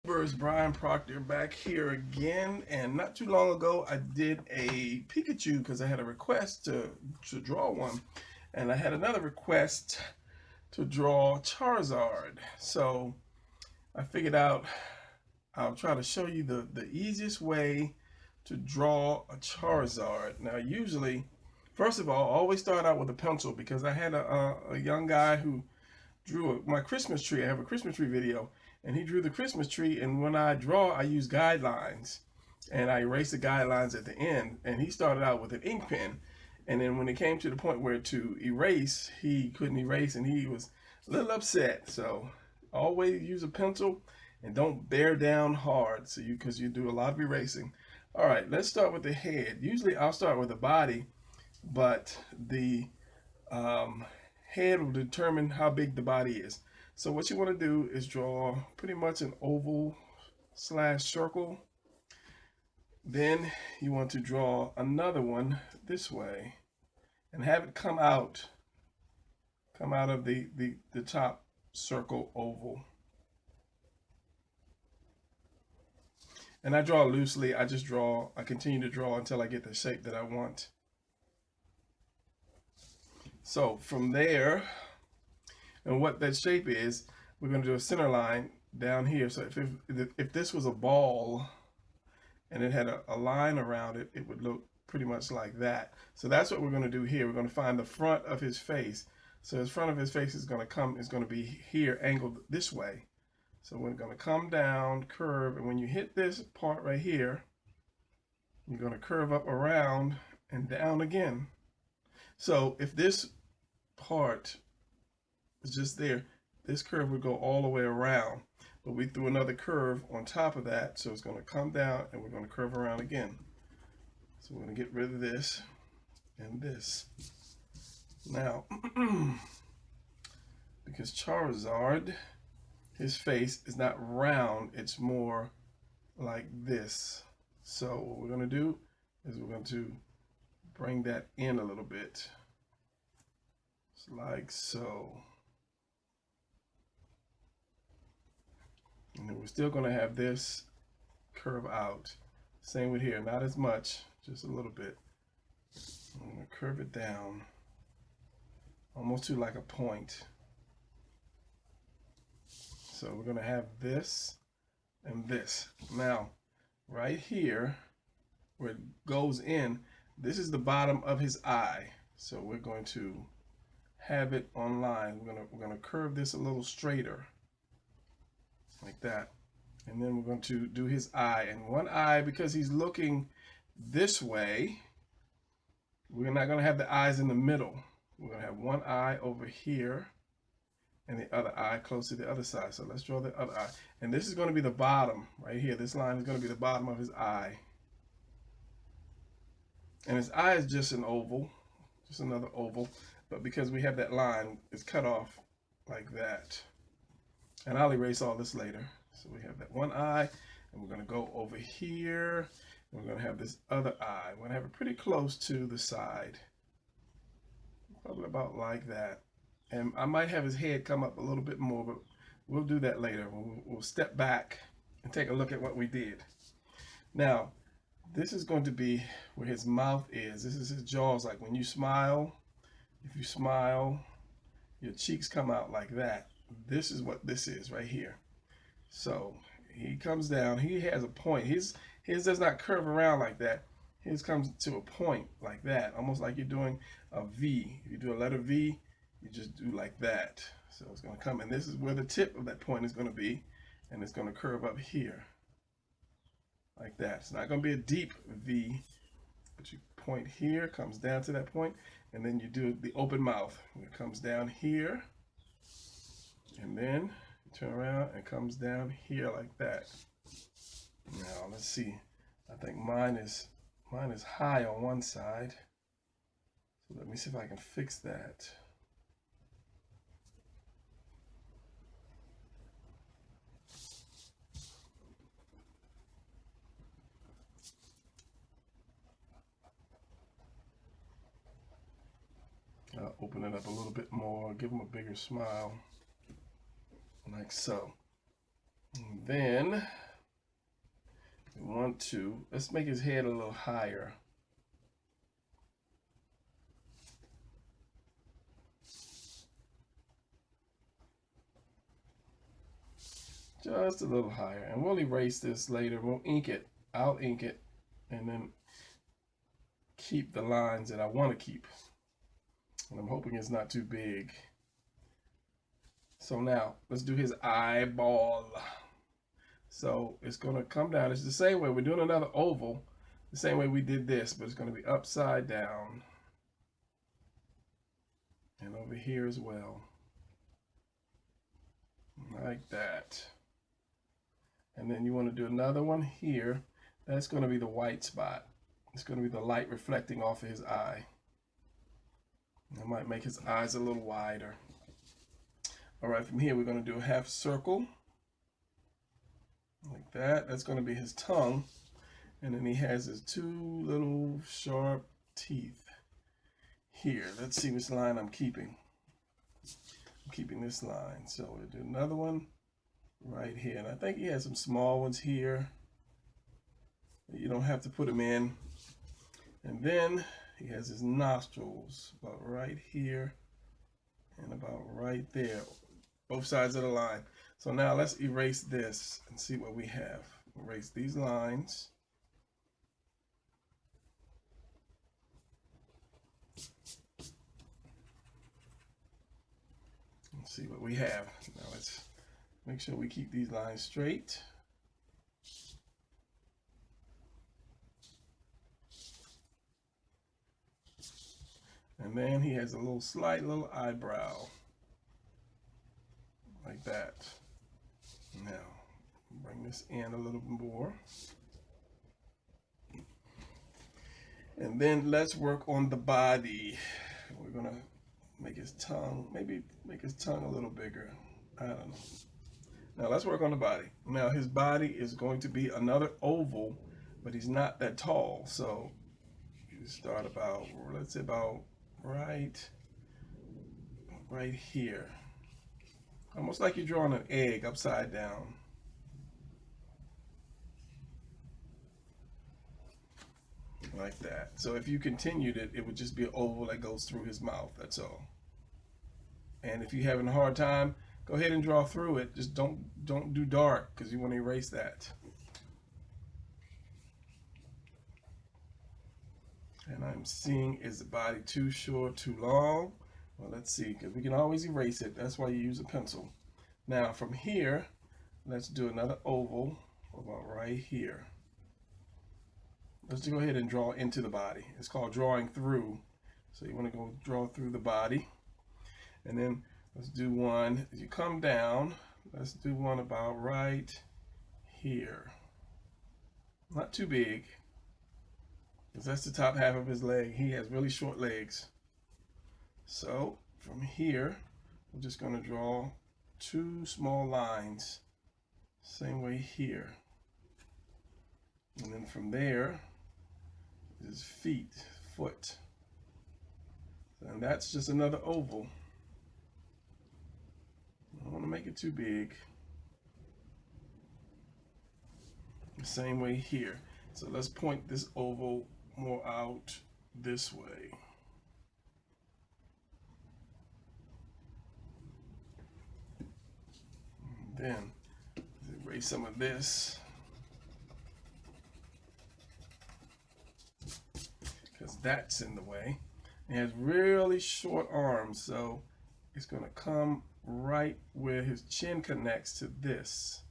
Brian Proctor back here again, and not too long ago I did a Pikachu because I had a request to draw one, and I had another request to draw Charizard. So I figured out I'll try to show you the easiest way to draw a Charizard. Now usually, first of all, I always start out with a pencil because I had a young guy who drew my Christmas tree. I have a Christmas tree video, and he drew the Christmas tree. And when I draw, I use guidelines, and I erase the guidelines at the end. And he started out with an ink pen, and then when it came to the point where to erase, he couldn't erase, and he was a little upset. So always use a pencil, and don't bear down hard, so because you do a lot of erasing. All right, let's start with the head. Usually I'll start with the body, but the um, head will determine how big the body is. So what you want to do is draw pretty much an oval slash circle. Then you want to draw another one this way and have it come out of the top circle oval. And I draw loosely. I continue to draw until I get the shape that I want. So from there, and what that shape is, we're going to do a center line down here. So if this was a ball and it had a line around it, it would look pretty much like that. So that's what we're going to do here. We're going to find the front of his face. So his front of his face is going to be here, angled this way. So we're going to come down, curve, and when you hit this part right here, you're going to curve up around and down again. So if this part is just there, this curve would go all the way around, but we threw another curve on top of that, so it's going to come down and we're going to curve around again. So we're going to get rid of this and this. Now, because Charizard, his face is not round, it's more like this. So what we're going to do is we're going to bring that in a little bit. It's like so. And then we're still going to have this curve out. Same with here, not as much, just a little bit. I'm going to curve it down almost to like a point. So we're going to have this and this. Now, right here, where it goes in, this is the bottom of his eye. So we're going to have it on line. We're gonna curve this a little straighter, like that. And then we're going to do his eye. And one eye, because he's looking this way, we're not going to have the eyes in the middle. We're going to have one eye over here and the other eye close to the other side. So let's draw the other eye. And this is going to be the bottom right here. This line is going to be the bottom of his eye. And his eye is just an oval, just another oval. But because we have that line, it's cut off like that. And I'll erase all this later. So we have that one eye, and we're going to go over here, and we're going to have this other eye. We're going to have it pretty close to the side. Probably about like that. And I might have his head come up a little bit more, but we'll do that later. We'll step back and take a look at what we did. Now, this is going to be where his mouth is. This is his jaws. Like when you smile, if you smile, your cheeks come out like that. This is what this is right here. So he comes down, he has a point. His does not curve around like that. His comes to a point like that, almost like you're doing a V. If you do a letter V, you just do like that. So it's going to come, and this is where the tip of that point is going to be, and it's going to curve up here like that. It's not going to be a deep V, but you point here, comes down to that point, and then you do the open mouth. It comes down here, and then you turn around and comes down here like that. Now let's see. I think mine is high on one side. So let me see if I can fix that. I'll open it up a little bit more, give him a bigger smile, like so. And then we want to, let's make his head a little higher. Just a little higher. And we'll erase this later. We'll ink it. I'll ink it and then keep the lines that I want to keep. And I'm hoping it's not too big. So now let's do his eyeball. So it's going to come down. It's the same way. We're doing another oval the same way we did this, but it's going to be upside down. And over here as well. Like that. And then you want to do another one here. That's going to be the white spot. It's going to be the light reflecting off of his eye. I might make his eyes a little wider. All right, from here we're going to do a half circle. Like that. That's going to be his tongue. And then he has his two little sharp teeth here. Let's see which line I'm keeping. I'm keeping this line. So we'll do another one right here. And I think he has some small ones here. You don't have to put them in. And then he has his nostrils about right here and about right there. Both sides of the line. So now let's erase this and see what we have. Erase these lines. Let's see what we have. Now let's make sure we keep these lines straight. And then he has a little slight little eyebrow. Like that. Now, bring this in a little more. And then let's work on the body. We're going to make his tongue, maybe make his tongue a little bigger. I don't know. Now let's work on the body. Now his body is going to be another oval, but he's not that tall. So you start about, let's say about right here. Almost like you're drawing an egg upside down. Like that. So if you continued it, it would just be an oval that goes through his mouth. That's all. And if you're having a hard time, go ahead and draw through it. Just don't do dark because you want to erase that. And I'm seeing, is the body too short, too long? Well, let's see, because we can always erase it. That's why you use a pencil. Now from here, let's do another oval about right here. Let's go ahead and draw into the body. It's called drawing through. So you want to go draw through the body. And then let's do one, as you come down, let's do one about right here. Not too big, because that's the top half of his leg. He has really short legs. So from here, we're just going to draw two small lines. Same way here. And then from there, his feet, foot. And that's just another oval. I don't want to make it too big. The same way here. So let's point this oval more out this way. And then erase some of this, because that's in the way. It has really short arms, so it's going to come right where his chin connects to this.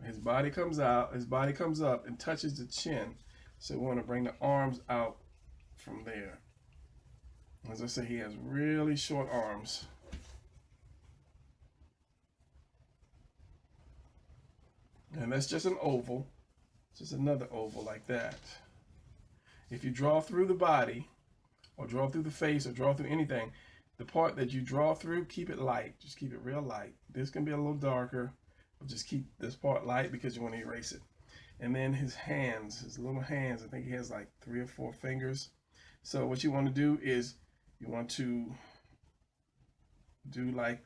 His body comes out, his body comes up and touches the chin. So we want to bring the arms out from there. As I say, he has really short arms. And that's just an oval, just another oval like that. If you draw through the body, or draw through the face, or draw through anything, the part that you draw through, keep it light. Just keep it real light. This can be a little darker, but just keep this part light because you want to erase it. And then his hands, his little hands, I think he has like 3 or 4 fingers. So what you want to do is you want to do like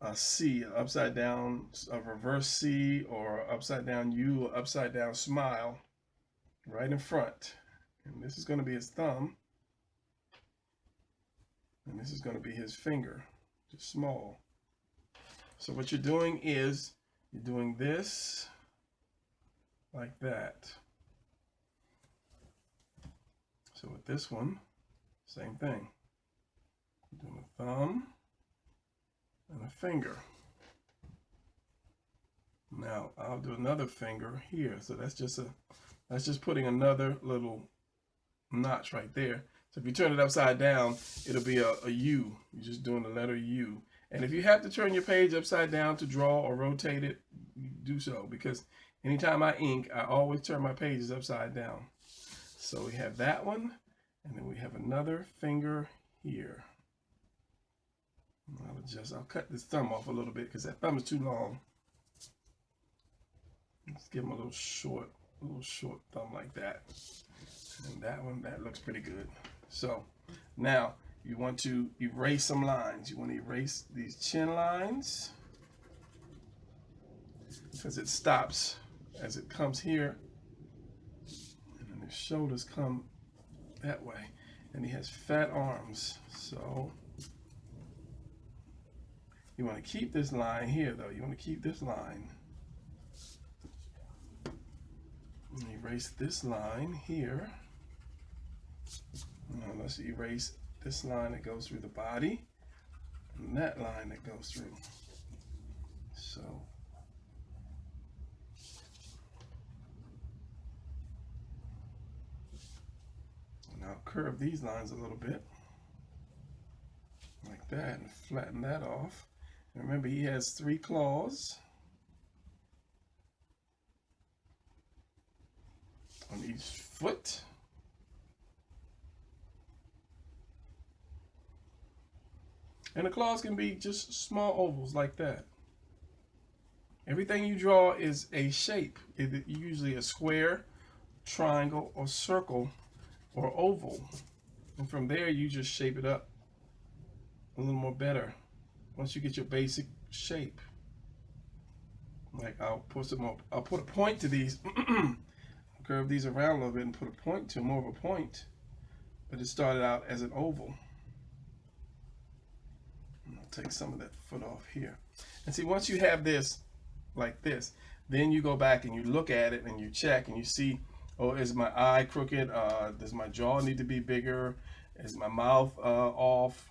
a C, an upside down, a reverse C, or upside down U, or upside down smile right in front. And this is going to be his thumb. And this is going to be his finger, just small. So what you're doing is you're doing this like that. So with this one, same thing. You're doing a thumb and a finger. Now I'll do another finger here. So that's just putting another little notch right there. So if you turn it upside down, it'll be a U. You're just doing the letter U. And if you have to turn your page upside down to draw or rotate it, you do so, because anytime I ink, I always turn my pages upside down. So we have that one, and then we have another finger here. I'll cut this thumb off a little bit because that thumb is too long. Let's give him a little short thumb like that. And that one, that looks pretty good. So now you want to erase some lines. You want to erase these chin lines because it stops as it comes here. And then his shoulders come that way. And he has fat arms. So you want to keep this line here though. You want to keep this line. And erase this line here. Now let's erase this line that goes through the body and that line that goes through. So and I'll curve these lines a little bit like that and flatten that off. And remember, he has 3 claws on each foot. And the claws can be just small ovals like that. Everything you draw is a shape. It's usually a square, triangle, or circle, or oval. And from there, you just shape it up a little more better once you get your basic shape. Like I'll put a point to these, curve these around a little bit and put a point to more of a point. But it started out as an oval. I'll take some of that foot off here. And see, once you have this like this, then you go back and you look at it and you check and you see, oh, is my eye crooked? Does my jaw need to be bigger? Is my mouth off?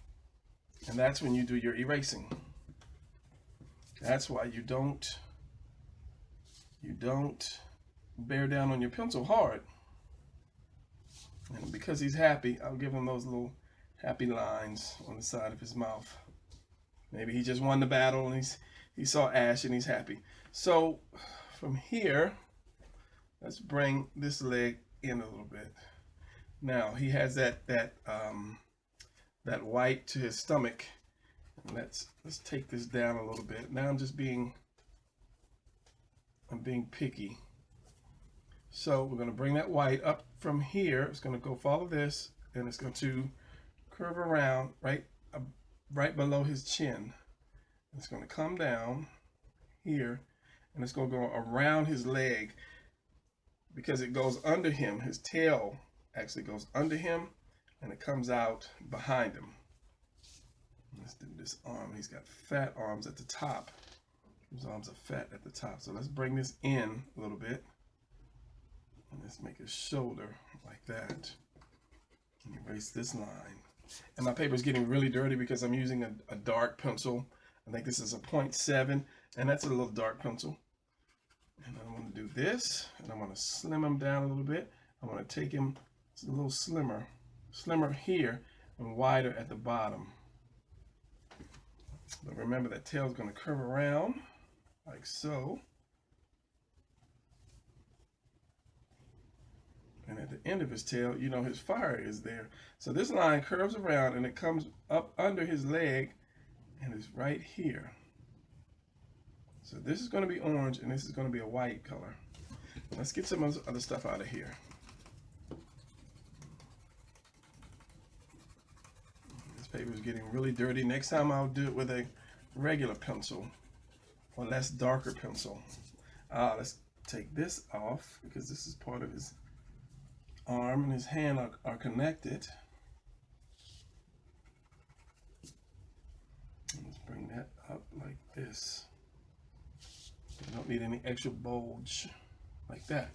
And that's when you do your erasing. That's why you don't bear down on your pencil hard. And because he's happy, I'll give him those little happy lines on the side of his mouth. Maybe he just won the battle and he saw Ash and he's happy. So from here, let's bring this leg in a little bit. Now he has that white to his stomach. And let's take this down a little bit. Now I'm being picky. So we're going to bring that white up from here. It's going to go follow this, and it's going to curve around right below his chin. It's going to come down here, and it's going to go around his leg because it goes under him. His tail actually goes under him, and it comes out behind him. Let's do this arm. He's got fat arms at the top. His arms are fat at the top. So let's bring this in a little bit. And let's make his shoulder like that. And erase this line. And my paper is getting really dirty because I'm using a dark pencil. I think this is a 0.7, and that's a little dark pencil. And I'm going to do this, and I'm going to slim him down a little bit. I'm going to take him a little slimmer here and wider at the bottom. But remember, that tail is going to curve around like so. And at the end of his tail, you know, his fire is there. So this line curves around and it comes up under his leg and it's right here. So this is going to be orange and this is going to be a white color. Let's get some other stuff out of here. This paper is getting really dirty. Next time I'll do it with a regular pencil or less darker pencil. Let's take this off because this is part of his arm and his hand are connected. Let's bring that up like this. You don't need any extra bulge like that.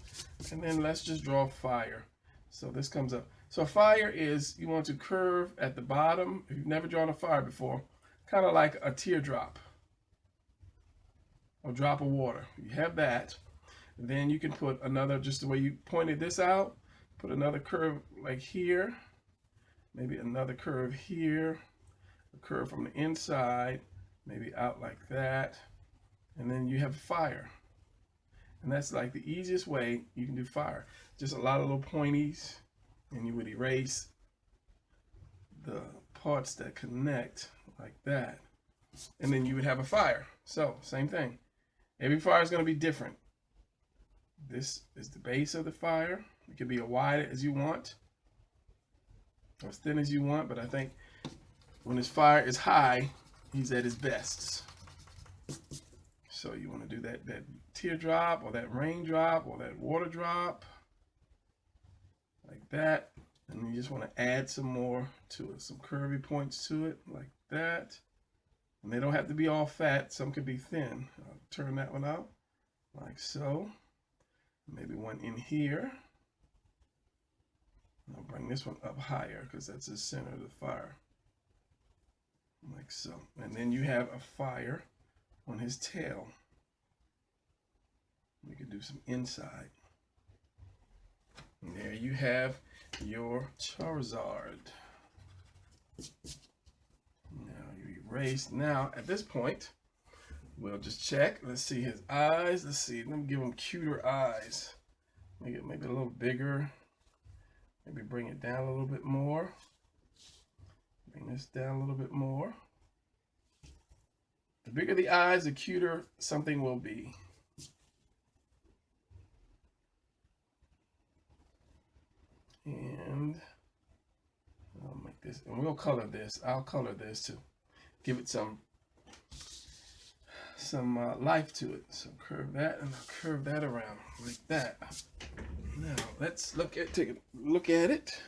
And then let's just draw fire. So this comes up. So fire is, you want to curve at the bottom. If you've never drawn a fire before, kind of like a teardrop or drop of water. You have that. Then you can put another, just the way you pointed this out, put another curve like here, maybe another curve here, a curve from the inside, maybe out like that, and then you have fire. And that's like the easiest way you can do fire. Just a lot of little pointies, and you would erase the parts that connect like that, and then you would have a fire. So same thing. Every fire is going to be different. This is the base of the fire. It can be as wide as you want, or as thin as you want, but I think when his fire is high, he's at his best. So you want to do that teardrop or that raindrop or that water drop like that. And you just want to add some more to it, some curvy points to it like that. And they don't have to be all fat. Some could be thin. I'll turn that one out like so. Maybe one in here. I'll bring this one up higher because that's the center of the fire. Like so. And then you have a fire on his tail. We can do some inside. And there you have your Charizard. Now you erase. Now at this point, we'll just check. Let's see his eyes. Let's see. Let me give him cuter eyes. Make it maybe a little bigger. Maybe bring it down a little bit more. Bring this down a little bit more. The bigger the eyes, the cuter something will be. And I'll make this, and we'll color this. I'll color this to give it some life to it. So curve that, and I'll curve that around like that. Now let's take a look at it.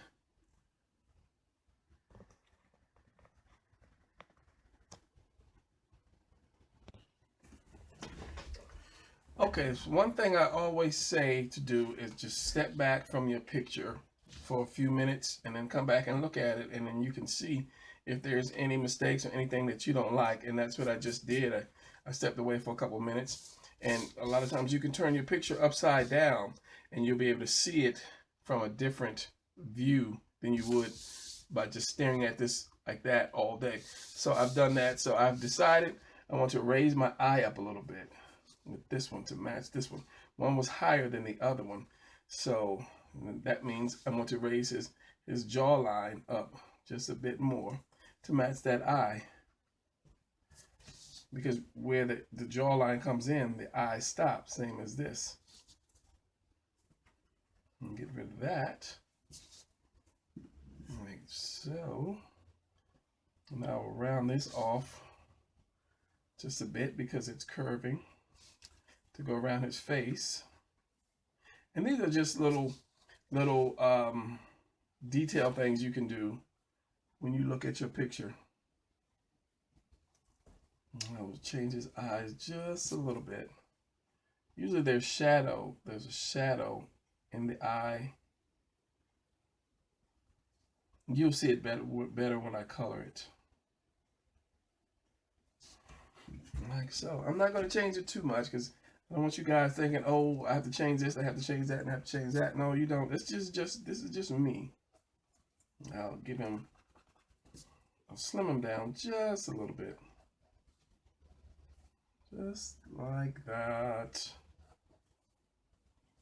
Okay, so one thing I always say to do is just step back from your picture for a few minutes and then come back and look at it, and then you can see if there's any mistakes or anything that you don't like. And that's what I just did. I stepped away for a couple of minutes, and a lot of times you can turn your picture upside down and you'll be able to see it from a different view than you would by just staring at this like that all day. So I've done that. So I've decided I want to raise my eye up a little bit with this one to match this one. One was higher than the other one, so that means I want to raise his jawline up just a bit more to match that eye, because where the jawline comes in, the eye stops, same as this. And get rid of that like so. Now we'll round this off just a bit because it's curving to go around his face. And these are just little detail things you can do when you look at your picture. I will change his eyes just a little bit. Usually there's a shadow in the eye. You'll see it better when I color it. Like so. I'm not going to change it too much because I don't want you guys thinking, oh, I have to change this, I have to change that, and I have to change that. No, you don't. This is just me. I'll slim him down just a little bit. Just like that.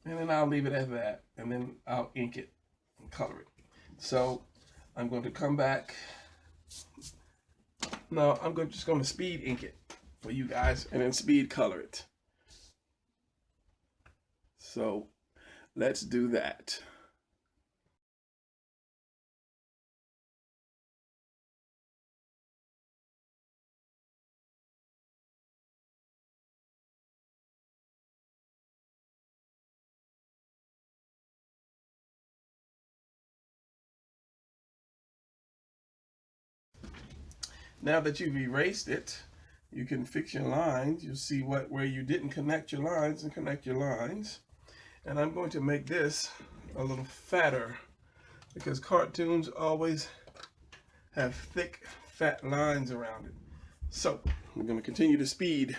And then I'll leave it at that. And then I'll ink it and color it. So I'm going to come back. No, I'm just going to speed ink it for you guys and then speed color it. So let's do that. Now that you've erased it, you can fix your lines. You'll see where you didn't connect your lines and connect your lines. And I'm going to make this a little fatter because cartoons always have thick, fat lines around it. So we're going to continue to speed.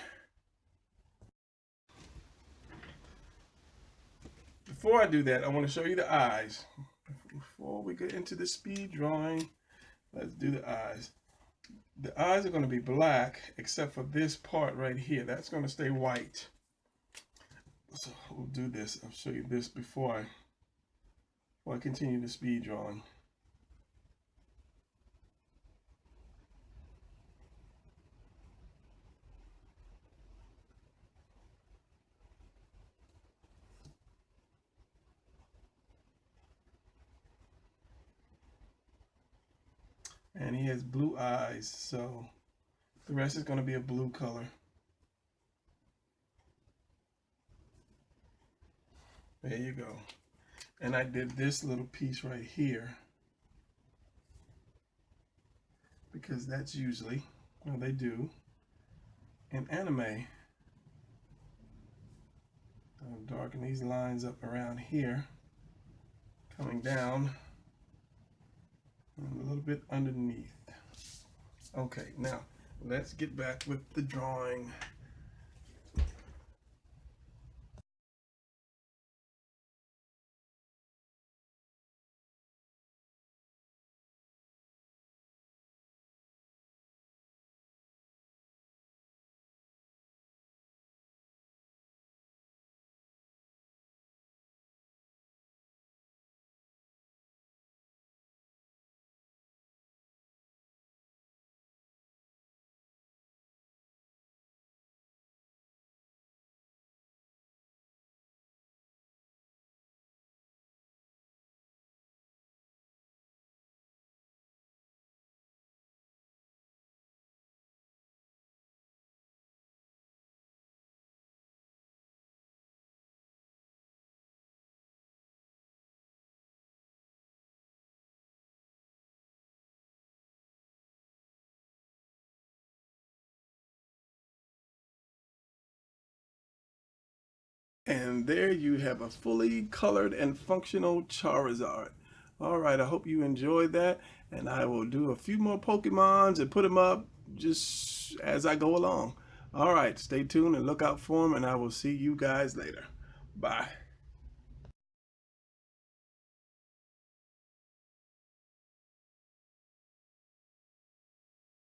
Before I do that, I want to show you the eyes. Before we get into the speed drawing, let's do the eyes. The eyes are going to be black except for this part right here. That's going to stay white. So we'll do this. I'll show you this before I continue the speed drawing. And he has blue eyes, so the rest is going to be a blue color. There you go. And I did this little piece right here because that's usually, well, they do in anime. I'll darken these lines up around here, coming down and a little bit underneath. Okay, now let's get back with the drawing. And there you have a fully colored and functional Charizard. All right, I hope you enjoyed that, and I will do a few more Pokemons and put them up just as I go along. All right, stay tuned and look out for them, and I will see you guys later. Bye.